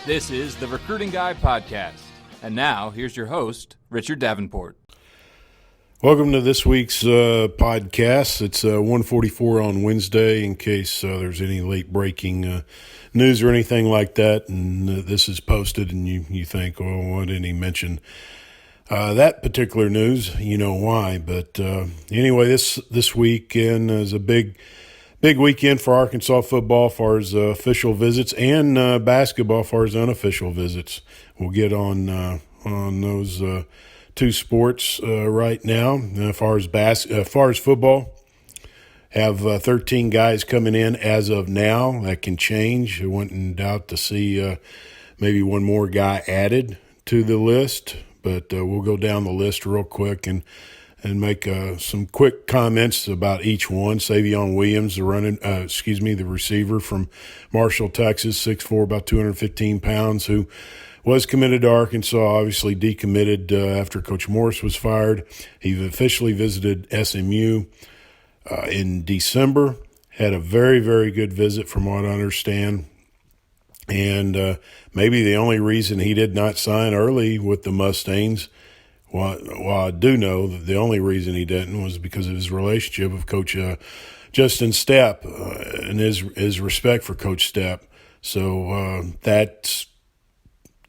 This is the Recruiting Guy Podcast. And now, here's your host, Richard Davenport. Welcome to this week's podcast. It's 1:44 on Wednesday in case there's any late breaking news or anything like that. And this is posted and you think, oh, why didn't he mention that particular news? You know why. But anyway, this weekend is a big weekend for Arkansas football as far as official visits and basketball as far as unofficial visits. We'll get on those two sports right now. As far as football, have 13 guys coming in as of now. That can change. I wouldn't in doubt to see maybe one more guy added to the list, but we'll go down the list real quick and make some quick comments about each one. Savion Williams, the receiver from Marshall, Texas, 6'4", about 215 pounds, who was committed to Arkansas, obviously decommitted after Coach Morris was fired. He officially visited SMU in December, had a very, very good visit from what I understand. And maybe the only reason he did not sign early with the Mustangs, well, I do know that the only reason he didn't was because of his relationship with Coach Justin Stepp and his respect for Coach Stepp. So that's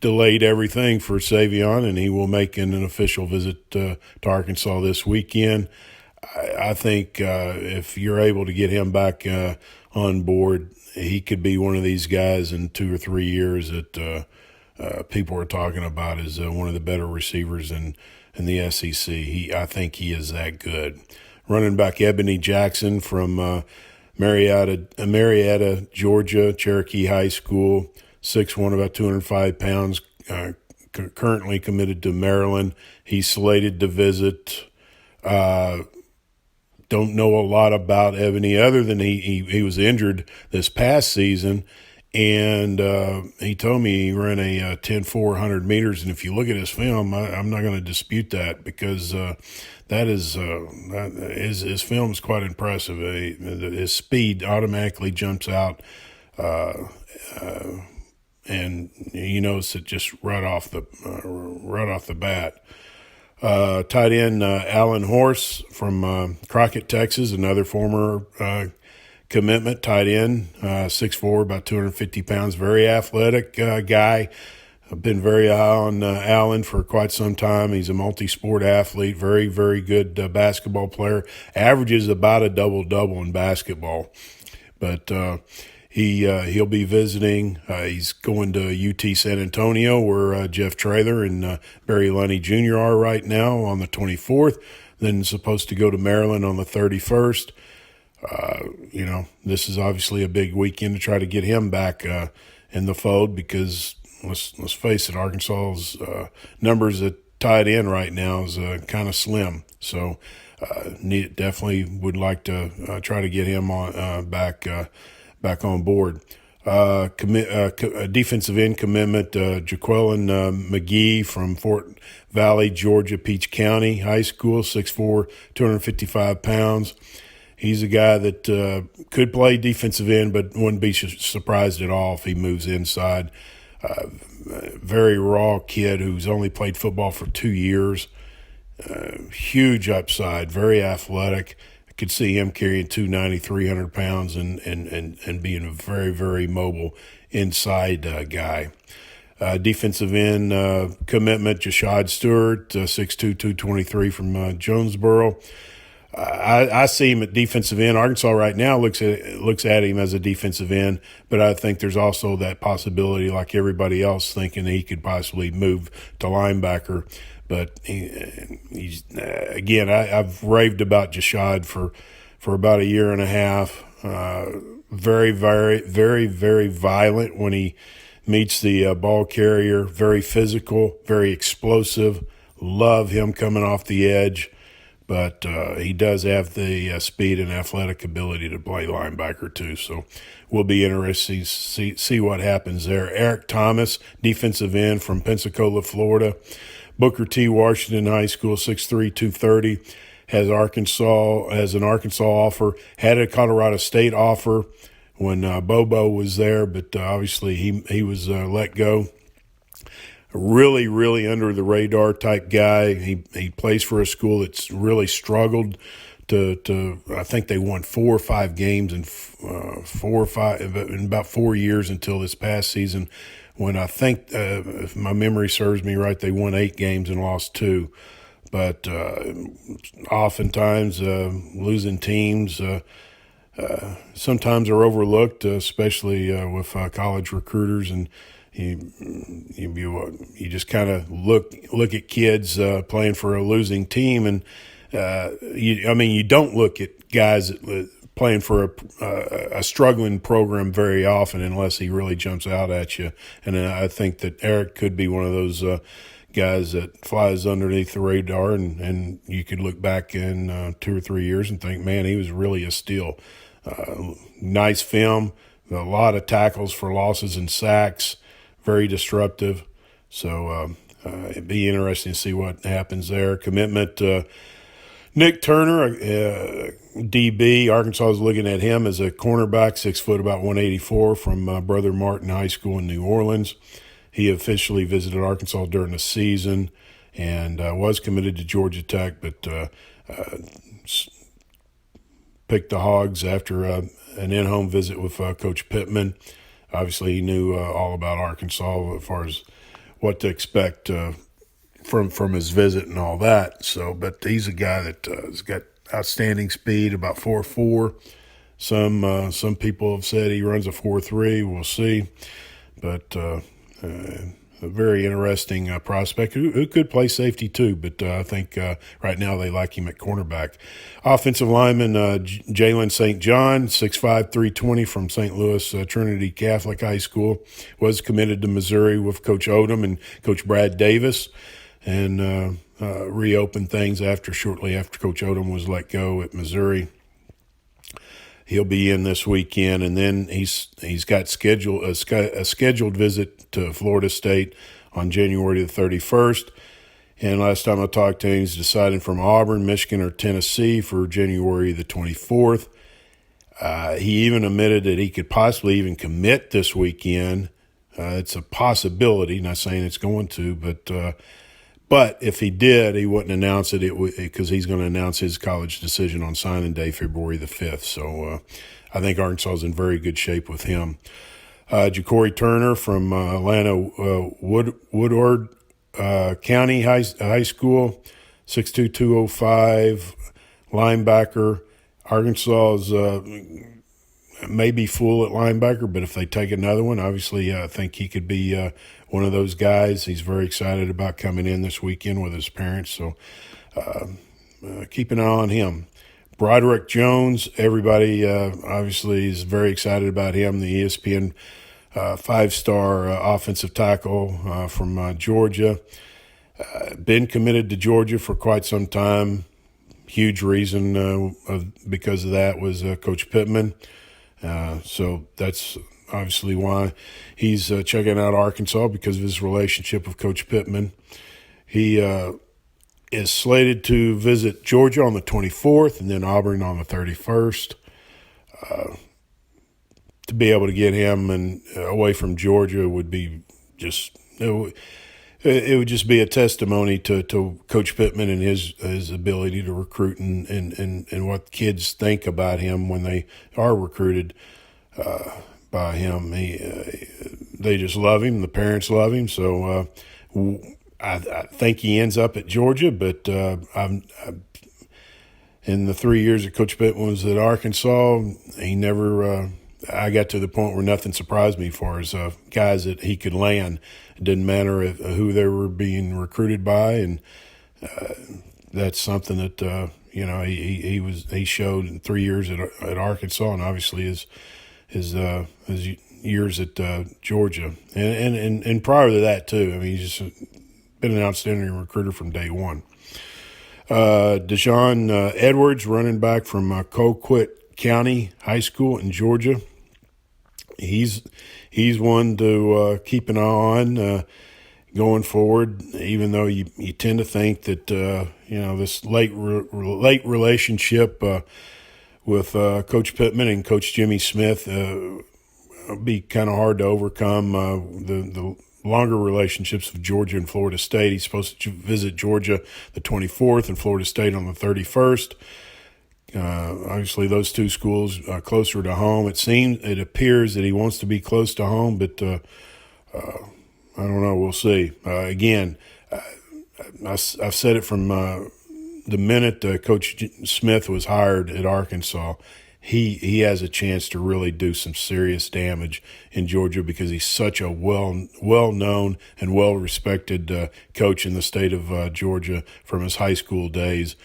delayed everything for Savion, and he will make an official visit to Arkansas this weekend. I think if you're able to get him back on board, he could be one of these guys in 2 or 3 years that people are talking about as one of the better receivers in the SEC. I think he is that good. Running back Ebony Jackson from Marietta, Georgia, Cherokee High School, 6'1", about 205 pounds, currently committed to Maryland. He's slated to visit. Don't know a lot about Ebony other than he was injured this past season. And he told me he ran a 10-400 meters. And if you look at his film, I'm not going to dispute that because his film is quite impressive. His speed automatically jumps out, and you notice it just right off the bat. Tight end Alan Horse from Crockett, Texas, another former commitment tight end, 6'4", about 250 pounds, very athletic guy. I've been very high on Allen for quite some time. He's a multi-sport athlete, very, very good basketball player, averages about a double-double in basketball. But he'll be visiting. He's going to UT San Antonio where Jeff Traylor and Barry Lunny Jr. are right now on the 24th. Then supposed to go to Maryland on the 31st. This is obviously a big weekend to try to get him back in the fold because let's face it, Arkansas's numbers at tight end right now is kind of slim. So definitely would like to try to get him on back on board. Defensive end commitment, Jaqueline McGee from Fort Valley, Georgia, Peach County High School, 6'4", 255 pounds. He's a guy that could play defensive end, but wouldn't be surprised at all if he moves inside. Very raw kid who's only played football for 2 years. Huge upside, very athletic. I could see him carrying 290, 300 pounds and being a very, very mobile inside guy. Defensive end commitment, Jashad Stewart, 6'2", 223 from Jonesboro. I see him at defensive end. Arkansas right now looks at him as a defensive end, but I think there's also that possibility, like everybody else, thinking he could possibly move to linebacker. But he's again, I've raved about Jashad for about a year and a half. Very, very, very, very violent when he meets the ball carrier. Very physical, very explosive. Love him coming off the edge. But he does have the speed and athletic ability to play linebacker too. So we'll be interested to see what happens there. Eric Thomas, defensive end from Pensacola, Florida. Booker T. Washington High School, 6'3", 230. Has an Arkansas offer. Had a Colorado State offer. when Bobo was there, but obviously he was let go. Really, really under the radar type guy. He plays for a school that's really struggled to I think they won 4 or 5 games in 4 or 5 in about 4 years until this past season, when I think if my memory serves me right, they won 8 games and lost 2. But oftentimes losing teams sometimes are overlooked, especially with college recruiters, and you just kind of look at kids playing for a losing team, and you don't look at guys playing for a struggling program very often unless he really jumps out at you. And I think that Eric could be one of those guys that flies underneath the radar, and you could look back in 2 or 3 years and think, man, he was really a steal. Nice film, a lot of tackles for losses and sacks, very disruptive. So it'd be interesting to see what happens there. Commitment, Nick Turner, DB. Arkansas is looking at him as a cornerback, 6 foot, about 184, from Brother Martin High School in New Orleans. He officially visited Arkansas during the season and was committed to Georgia Tech, but picked the Hogs after an in-home visit with Coach Pittman. Obviously, he knew all about Arkansas as far as what to expect from his visit and all that. So, but he's a guy that has got outstanding speed, about 4.4. Some people have said he runs a 4.3. We'll see, but a very interesting prospect who could play safety too, but I think right now they like him at cornerback. Offensive lineman Jalen St. John, 6'5", 320, from St. Louis Trinity Catholic High School, was committed to Missouri with Coach Odom and Coach Brad Davis, and reopened things shortly after Coach Odom was let go at Missouri. He'll be in this weekend, and then he's got a scheduled visit to Florida State on January the 31st. And last time I talked to him, he's deciding from Auburn, Michigan, or Tennessee for January the 24th. He even admitted that he could possibly even commit this weekend. It's a possibility, not saying it's going to, but if he did, he wouldn't announce it because he's going to announce his college decision on signing day, February the 5th. So I think Arkansas is in very good shape with him. Ja'Cory Turner from Atlanta Woodward County High School, 6'2", 205, linebacker. Arkansas is maybe full at linebacker, but if they take another one, obviously I think he could be one of those guys. He's very excited about coming in this weekend with his parents, so keep an eye on him. Broderick Jones, everybody obviously is very excited about him, the ESPN 5-star offensive tackle from Georgia. Been committed to Georgia for quite some time. Huge reason because of that was Coach Pittman. So that's obviously why he's checking out Arkansas, because of his relationship with Coach Pittman. He is slated to visit Georgia on the 24th and then Auburn on the 31st. To be able to get him away from Georgia would be just it would just be a testimony to Coach Pittman and his ability to recruit and what kids think about him when they are recruited by him. They just love him. The parents love him. So I think he ends up at Georgia, but in the 3 years that Coach Pittman was at Arkansas, he never I got to the point where nothing surprised me as far as guys that he could land. It didn't matter who they were being recruited by, and that's something that he showed in 3 years at Arkansas, and obviously his years at Georgia, and prior to that too. I mean, he's just been an outstanding recruiter from day one. Deshaun Edwards, running back from Colquitt County High School in Georgia. He's one to keep an eye on going forward, even though you tend to think that this late relationship with Coach Pittman and Coach Jimmy Smith. It'll be kind of hard to overcome the longer relationships of Georgia and Florida State. He's supposed to visit Georgia the 24th and Florida State on the 31st. Obviously, those two schools closer to home. It appears that he wants to be close to home, but I don't know. We'll see. Again, I've said it from the minute Coach Smith was hired at Arkansas. He has a chance to really do some serious damage in Georgia because he's such a well-known and well-respected coach in the state of Georgia from his high school days.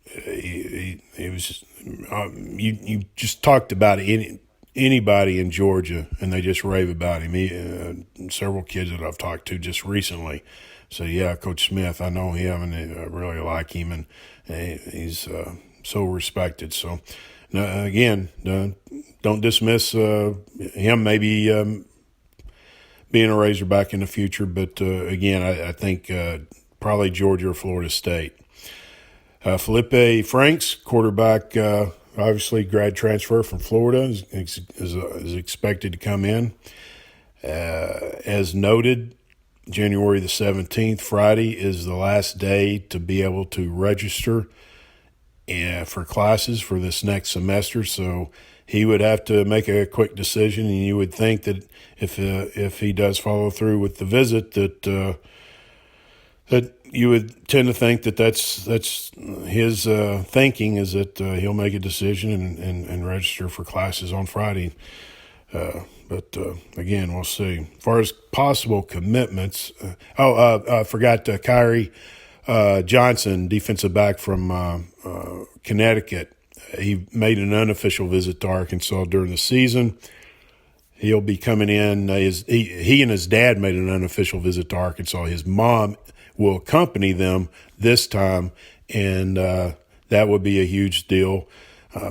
He was you just talked about anybody in Georgia and they just rave about him. Several kids that I've talked to just recently say, yeah, Coach Smith, I know him and I really like him, and he's so respected. So, again, don't dismiss him maybe being a Razorback in the future. But, again, I think probably Georgia or Florida State. Felipe Franks, quarterback, obviously grad transfer from Florida, is expected to come in. As noted, January the 17th, Friday, is the last day to be able to register for classes for this next semester. So he would have to make a quick decision, and you would think that if he does follow through with the visit, that you would tend to think that's his thinking is that he'll make a decision and register for classes on Friday. But again, we'll see. As far as possible commitments, I forgot Kyrie Johnson, defensive back from Connecticut. He made an unofficial visit to Arkansas during the season. He'll be coming in. He and his dad made an unofficial visit to Arkansas. His mom will accompany them this time, and that would be a huge deal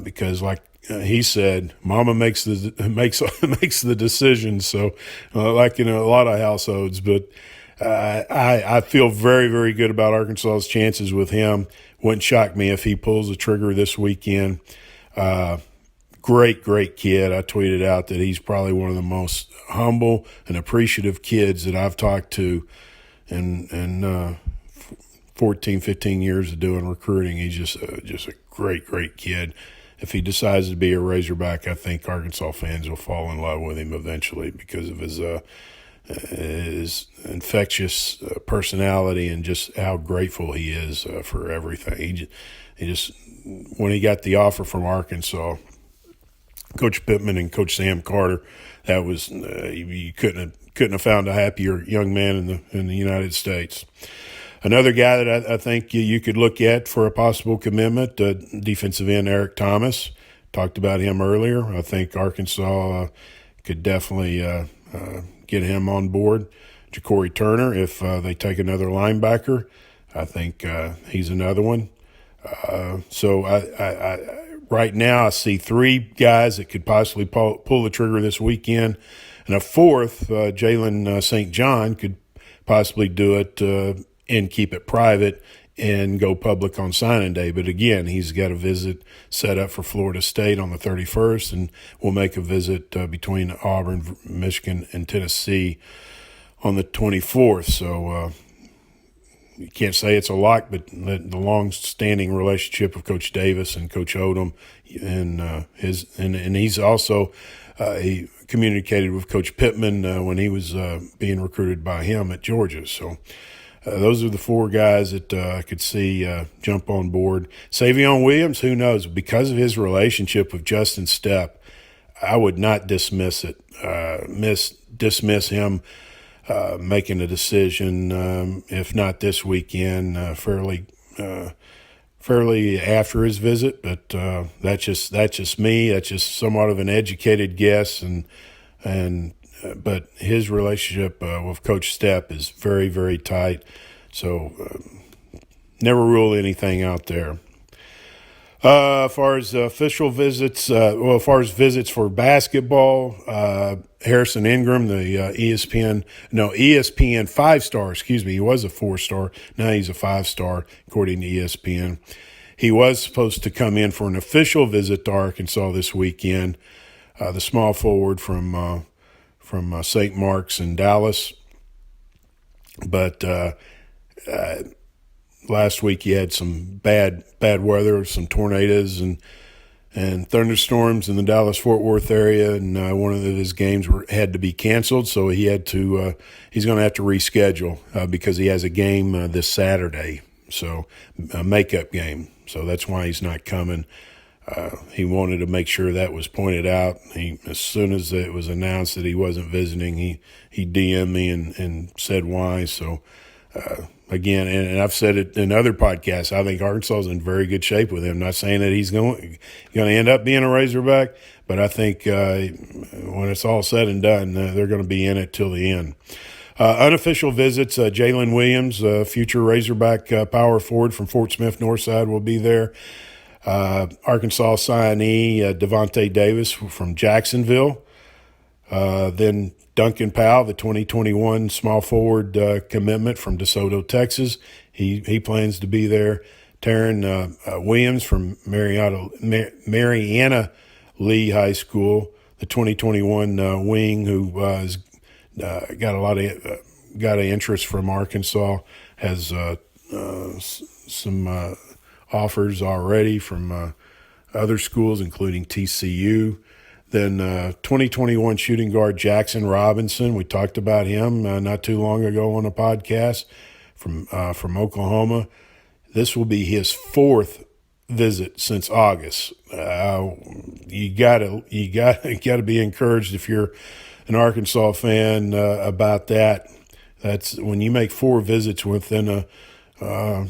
because, like he said, Mama makes the decision. So, like in a lot of households, but I feel very, very good about Arkansas's chances with him. Wouldn't shock me if he pulls the trigger this weekend. Great kid. I tweeted out that he's probably one of the most humble and appreciative kids that I've talked to in 14, 15 years of doing recruiting. He's just a great kid. If he decides to be a Razorback, I think Arkansas fans will fall in love with him eventually because of his infectious personality and just how grateful he is for everything. He just when he got the offer from Arkansas, Coach Pittman and Coach Sam Carter, that was you couldn't have found a happier young man in the United States. Another guy that I think you could look at for a possible commitment, defensive end Eric Thomas. Talked about him earlier. I think Arkansas could definitely get him on board. Ja'Cory Turner, if they take another linebacker, I think he's another one. So I right now I see three guys that could possibly pull the trigger this weekend, and a fourth, Jalen St. John, could possibly do it and keep it private and go public on signing day. But again, he's got a visit set up for Florida State on the 31st, and we'll make a visit between Auburn, Michigan, and Tennessee on the 24th. So you can't say it's a lock, but the long-standing relationship of Coach Davis and Coach Odom, and he's also he communicated with Coach Pittman when he was being recruited by him at Georgia. So those are the four guys that I could see jump on board. Savion Williams, who knows? Because of his relationship with Justin Stepp, I would not dismiss it. Dismiss him making a decision, if not this weekend, fairly after his visit. But that's just me. That's just somewhat of an educated guess, but his relationship with Coach Stepp is very, very tight. So never rule anything out there. As far as official visits, as far as visits for basketball, Harrison Ingram, the ESPN 5-star, he was a 4-star. Now he's a 5-star, according to ESPN. he was supposed to come in for an official visit to Arkansas this weekend. The small forward from St. Mark's in Dallas, but last week he had some bad weather, some tornadoes and thunderstorms in the Dallas-Fort Worth area, and one of his games had to be canceled, so he's going to have to reschedule because he has a game this Saturday, so a makeup game. So that's why he's not coming. He wanted to make sure that was pointed out. As soon as it was announced that he wasn't visiting, he DM'd me and said why. So again, and I've said it in other podcasts, I think Arkansas is in very good shape with him. Not saying that he's going to end up being a Razorback, but I think when it's all said and done, they're going to be in it till the end. Unofficial visits, Jalen Williams, future Razorback power forward from Fort Smith Northside, will be there. Arkansas signee Devontae Davis from Jacksonville. Then Duncan Powell, the 2021 small forward commitment from DeSoto, Texas. He plans to be there. Taryn Williams from Mariana Lee High School, the 2021 wing who has got a interest from Arkansas, has some offers already from other schools, including TCU. Then 2021 shooting guard Jackson Robinson, we talked about him not too long ago on a podcast from Oklahoma. This will be his fourth visit since August. You gotta be encouraged if you're an Arkansas fan about that. That's when you make four visits within about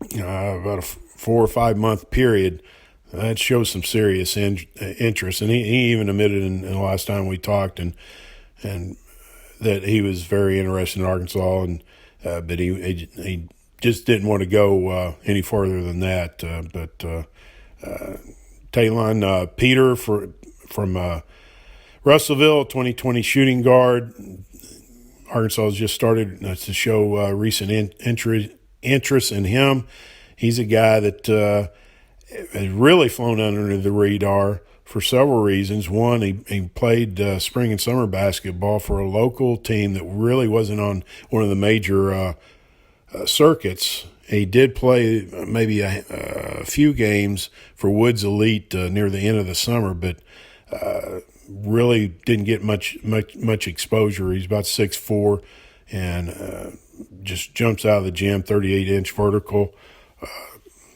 a 4 or 5 month period. That shows some serious interest, and he even admitted in the last time we talked, and that he was very interested in Arkansas, and but he just didn't want to go any further than that. But Talon Peter from Russellville, 2020 shooting guard. Arkansas has just started to show recent interest in him. He's a guy that has really flown under the radar for several reasons. One, he played spring and summer basketball for a local team that really wasn't on one of the major circuits. He did play maybe a few games for Woods Elite near the end of the summer, but really didn't get much exposure. He's about 6'4", and just jumps out of the gym, 38-inch vertical.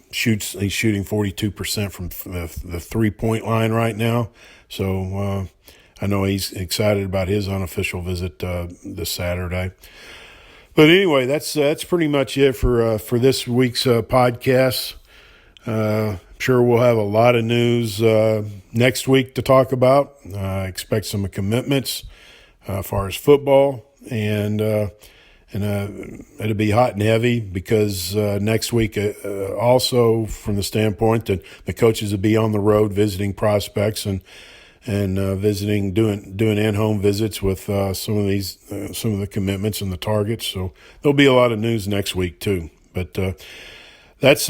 He's shooting 42% from the 3-point line right now. So I know he's excited about his unofficial visit this Saturday. But anyway, that's pretty much it for this week's podcast. Sure, we'll have a lot of news next week to talk about. Expect some commitments as far as football, and it'll be hot and heavy because next week also from the standpoint that the coaches will be on the road visiting prospects and visiting, doing in-home visits with some of the commitments and the targets. So there'll be a lot of news next week too. But that's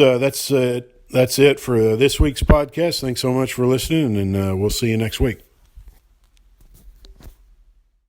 it for this week's podcast. Thanks so much for listening, and we'll see you next week.